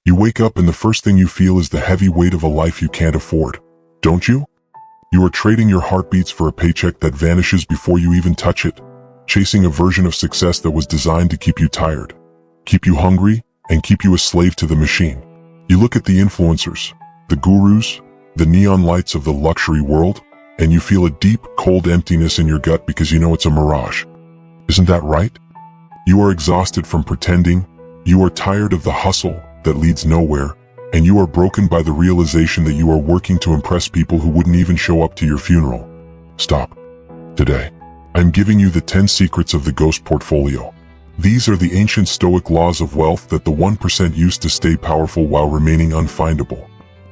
You wake up and the first thing you feel is the heavy weight of a life you can't afford, don't you? You are trading your heartbeats for a paycheck that vanishes before you even touch it, chasing a version of success that was designed to keep you tired, keep you hungry, and keep you a slave to the machine. You look at the influencers, the gurus, the neon lights of the luxury world, and you feel a deep, cold emptiness in your gut because you know it's a mirage. Isn't that right? You are exhausted from pretending, you are tired of the hustle that leads nowhere, and you are broken by the realization that you are working to impress people who wouldn't even show up to your funeral. Stop. Today, I'm giving you the 10 secrets of the ghost portfolio. These are the ancient Stoic laws of wealth that the 1% used to stay powerful while remaining unfindable.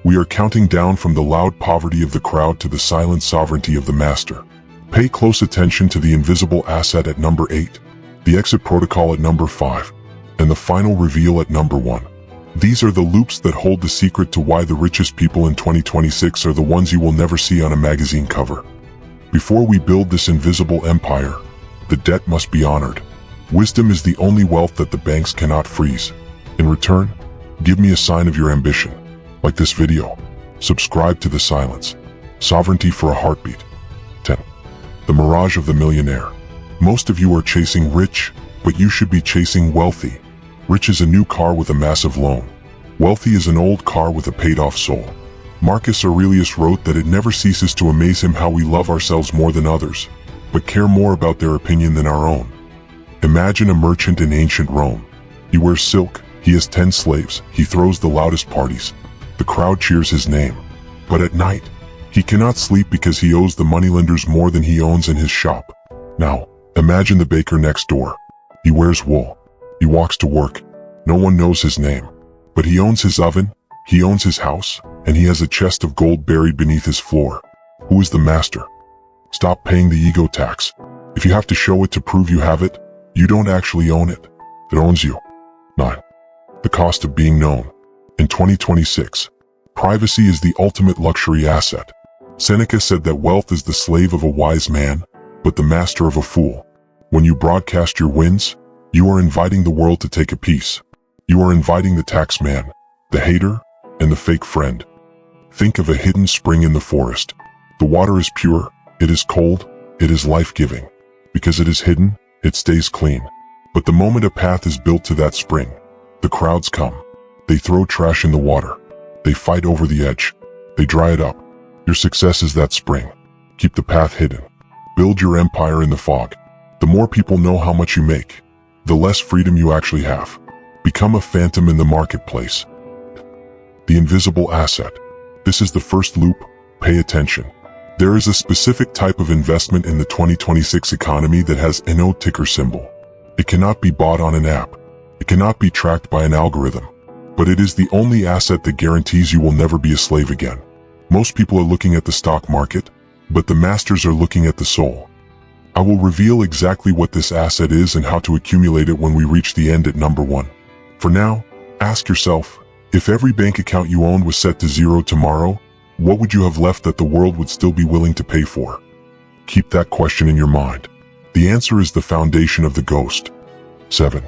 We are counting down from the loud poverty of the crowd to the silent sovereignty of the master. Pay close attention to the invisible asset at number 8, the exit protocol at number 5, and the final reveal at number 1. These are the loops that hold the secret to why the richest people in 2026 are the ones you will never see on a magazine cover. Before we build this invisible empire, the debt must be honored. Wisdom is the only wealth that the banks cannot freeze. In return, give me a sign of your ambition. Like this video. Subscribe to the silence. Sovereignty for a heartbeat. 10. The mirage of the millionaire. Most of you are chasing rich, but you should be chasing wealthy. Rich is a new car with a massive loan. Wealthy is an old car with a paid-off soul. Marcus Aurelius wrote that it never ceases to amaze him how we love ourselves more than others, but care more about their opinion than our own. Imagine a merchant in ancient Rome. He wears silk, he has 10 slaves, he throws the loudest parties. The crowd cheers his name. But at night, he cannot sleep because he owes the moneylenders more than he owns in his shop. Now, imagine the baker next door. He wears wool. He walks to work. No one knows his name. But he owns his oven, he owns his house, and he has a chest of gold buried beneath his floor. Who is the master? Stop paying the ego tax. If you have to show it to prove you have it, you don't actually own it. It owns you. 9. The cost of being known. In 2026, privacy is the ultimate luxury asset. Seneca said that wealth is the slave of a wise man, but the master of a fool. When you broadcast your wins, you are inviting the world to take a piece. You are inviting the tax man, the hater, and the fake friend. Think of a hidden spring in the forest. The water is pure, it is cold, it is life-giving. Because it is hidden, it stays clean. But the moment a path is built to that spring, the crowds come. They throw trash in the water. They fight over the edge. They dry it up. Your success is that spring. Keep the path hidden. Build your empire in the fog. The more people know how much you make, the less freedom you actually have. Become a phantom in the marketplace. The invisible asset. This is the first loop. Pay attention. There is a specific type of investment in the 2026 economy that has no ticker symbol. It cannot be bought on an app. It cannot be tracked by an algorithm. But it is the only asset that guarantees you will never be a slave again. Most people are looking at the stock market, but the masters are looking at the soul. I will reveal exactly what this asset is and how to accumulate it when we reach the end at number 1. For now, ask yourself, if every bank account you owned was set to 0 tomorrow, what would you have left that the world would still be willing to pay for? Keep that question in your mind. The answer is the foundation of the ghost. 7.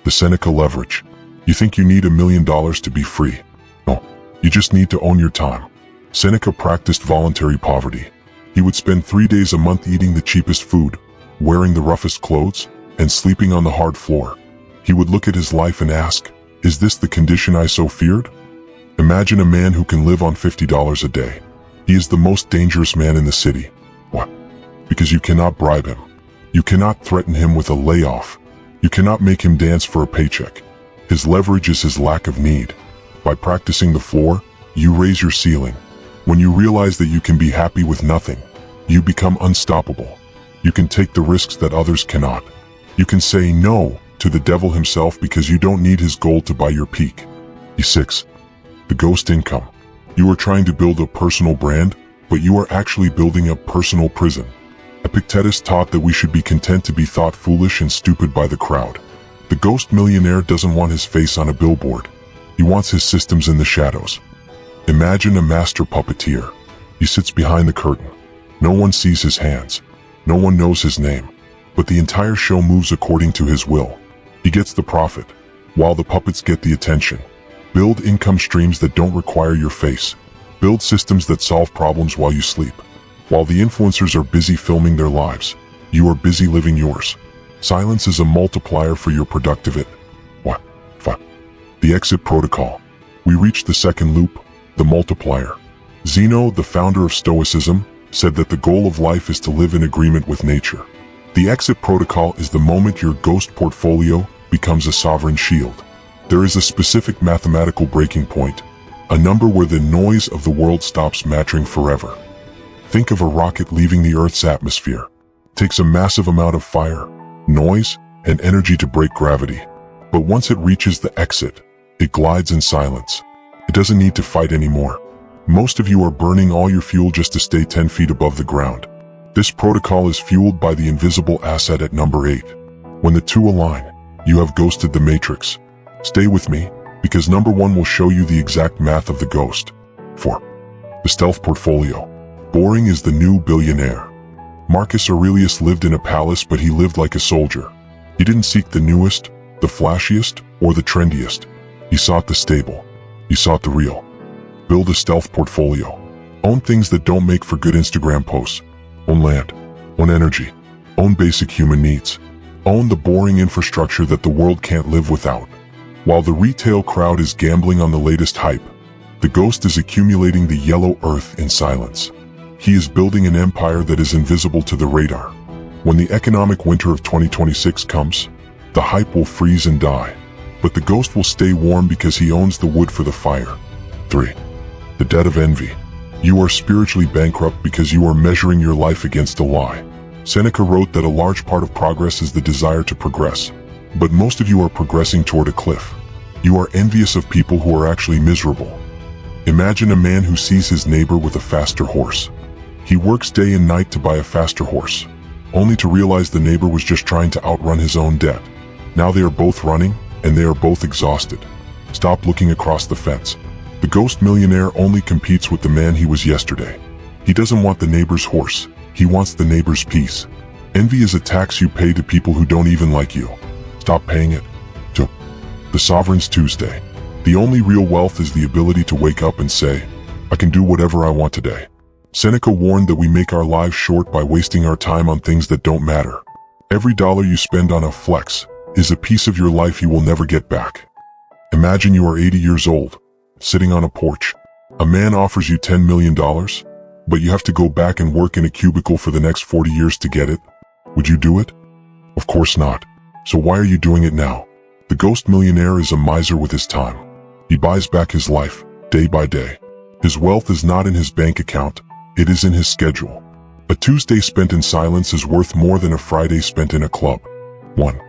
The Seneca leverage. You think you need $1 million to be free? No, you just need to own your time. Seneca practiced voluntary poverty. He would spend 3 days a month eating the cheapest food, wearing the roughest clothes, and sleeping on the hard floor. He would look at his life and ask, is this the condition I so feared? Imagine a man who can live on $50 a day. He is the most dangerous man in the city. What? Because you cannot bribe him. You cannot threaten him with a layoff. You cannot make him dance for a paycheck. His leverage is his lack of need. By practicing the floor, you raise your ceiling. When you realize that you can be happy with nothing, you become unstoppable. You can take the risks that others cannot. You can say no to the devil himself because you don't need his gold to buy your peak. E6. The ghost income. You are trying to build a personal brand, but you are actually building a personal prison. Epictetus taught that we should be content to be thought foolish and stupid by the crowd. The ghost millionaire doesn't want his face on a billboard. He wants his systems in the shadows. Imagine a master puppeteer. He sits behind the curtain. No one sees his hands. No one knows his name. But the entire show moves according to his will. He gets the profit, while the puppets get the attention. Build income streams that don't require your face. Build systems that solve problems while you sleep. While the influencers are busy filming their lives, you are busy living yours. Silence is a multiplier for your productive it. What? The exit protocol. We reach the second loop, the multiplier. Zeno, the founder of Stoicism, said that the goal of life is to live in agreement with nature. The exit protocol is the moment your ghost portfolio becomes a sovereign shield. There is a specific mathematical breaking point, a number where the noise of the world stops mattering forever. Think of a rocket leaving the Earth's atmosphere. It takes a massive amount of fire, noise, and energy to break gravity. But once it reaches the exit, it glides in silence. It doesn't need to fight anymore. Most of you are burning all your fuel just to stay 10 feet above the ground. This protocol is fueled by the invisible asset at number 8. When the two align, you have ghosted the matrix. Stay with me, because number 1 will show you the exact math of the ghost. 4. The stealth portfolio. Boring is the new billionaire. Marcus Aurelius lived in a palace, but he lived like a soldier. He didn't seek the newest, the flashiest, or the trendiest. He sought the stable. He sought the real. Build a stealth portfolio. Own things that don't make for good Instagram posts. Own land. Own energy. Own basic human needs. Own the boring infrastructure that the world can't live without. While the retail crowd is gambling on the latest hype, the ghost is accumulating the yellow earth in silence. He is building an empire that is invisible to the radar. When the economic winter of 2026 comes, the hype will freeze and die, but the ghost will stay warm because he owns the wood for the fire. 3. The debt of envy. You are spiritually bankrupt because you are measuring your life against a lie. Seneca wrote that a large part of progress is the desire to progress, but most of you are progressing toward a cliff. You are envious of people who are actually miserable. Imagine a man who sees his neighbor with a faster horse. He works day and night to buy a faster horse, only to realize the neighbor was just trying to outrun his own debt. Now they are both running, and they are both exhausted. Stop looking across the fence. The ghost millionaire only competes with the man he was yesterday. He doesn't want the neighbor's horse, he wants the neighbor's peace. Envy is a tax you pay to people who don't even like you. Stop paying it. 2. The Sovereign's Tuesday. The only real wealth is the ability to wake up and say, I can do whatever I want today. Seneca warned that we make our lives short by wasting our time on things that don't matter. Every dollar you spend on a flex is a piece of your life you will never get back. Imagine you are 80 years old, sitting on a porch. A man offers you $10 million, but you have to go back and work in a cubicle for the next 40 years to get it. Would you do it? Of course not. So why are you doing it now? The ghost millionaire is a miser with his time. He buys back his life, day by day. His wealth is not in his bank account, it is in his schedule. A Tuesday spent in silence is worth more than a Friday spent in a club. 1.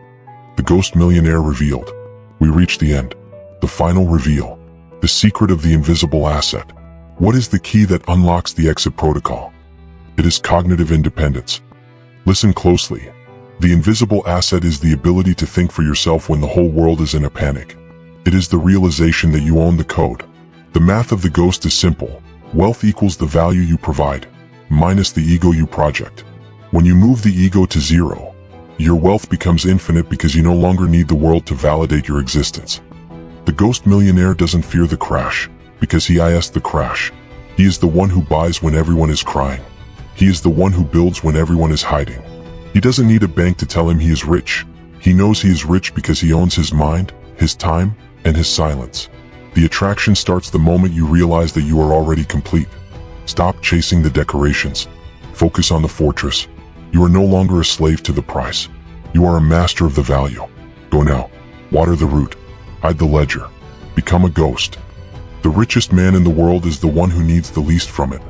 The ghost millionaire revealed. We reach the end. The final reveal. The secret of the invisible asset. What is the key that unlocks the exit protocol? It is cognitive independence. Listen closely. The invisible asset is the ability to think for yourself when the whole world is in a panic. It is the realization that you own the code. The math of the ghost is simple. Wealth equals the value you provide, minus the ego you project. When you move the ego to 0, your wealth becomes infinite because you no longer need the world to validate your existence. The ghost millionaire doesn't fear the crash, because he is the crash. He is the one who buys when everyone is crying. He is the one who builds when everyone is hiding. He doesn't need a bank to tell him he is rich. He knows he is rich because he owns his mind, his time, and his silence. The attraction starts the moment you realize that you are already complete. Stop chasing the decorations. Focus on the fortress. You are no longer a slave to the price. You are a master of the value. Go now. Water the root. Hide the ledger. Become a ghost. The richest man in the world is the one who needs the least from it.